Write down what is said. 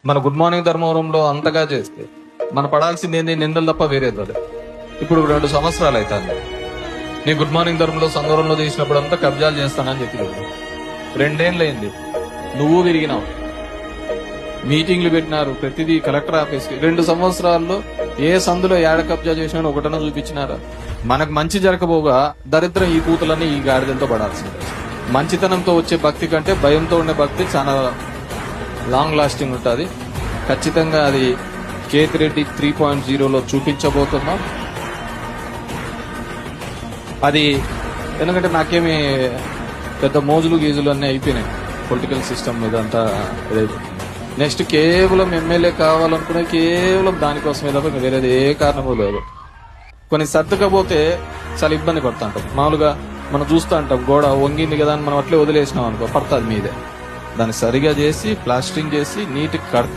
మన good morning ధర్మవరంలో అంతగా చేస్తే మన పడాల్సింది ఏంది? నిందలు తప్ప వేరేది అది. ఇప్పుడు 2 సంవత్సరాలు అవుతుంది. నీ గుడ్ మార్నింగ్ ధర్మంలో సంగరంలో తీసినప్పుడు అంతా కబ్జాలు చేస్తానని చెప్పి 2 ఏళ్ళైంది. నువ్వు విరిగినావు, మీటింగ్లు పెట్టినారు, ప్రతిదీ కలెక్టర్ ఆఫీస్ కి. 2 సంవత్సరాల్లో ఏ సందులో ఏడ కబ్జా చేసినా ఒకటన చూపించినారా? మనకు మంచి జరగబోగా దరిద్రం ఈ కూతులన్నీ ఈ గాడిదలతో పడాల్సిందే. మంచితనంతో వచ్చే భక్తి కంటే భయంతో ఉండే భక్తి చాలా లాంగ్ లాస్టింగ్ ఉంటుంది. ఖచ్చితంగా అది కేతిరెడ్డి 3.0లో చూపించబోతున్నాం. అది ఎందుకంటే నాకేమి పెద్ద మోజులు గీజులు అన్నీ అయిపోయినాయి పొలిటికల్ సిస్టమ్ మీద అంతా. నెక్స్ట్ కేవలం ఎమ్మెల్యే కావాలనుకునే కేవలం దానికోసమే తప్ప వేరేది ఏ కారణమూ లేదు. కొన్ని సర్దుకపోతే చాలా ఇబ్బంది పడతా ఉంటాం. మామూలుగా మనం చూస్తూ ఉంటాం, గోడ వంగింది కదా అని మనం అట్లే వదిలేసినాం అనుకో, పడుతుంది మీదే. దాన్ని సరిగా చేసి ప్లాస్టరింగ్ చేసి నీట్ కట్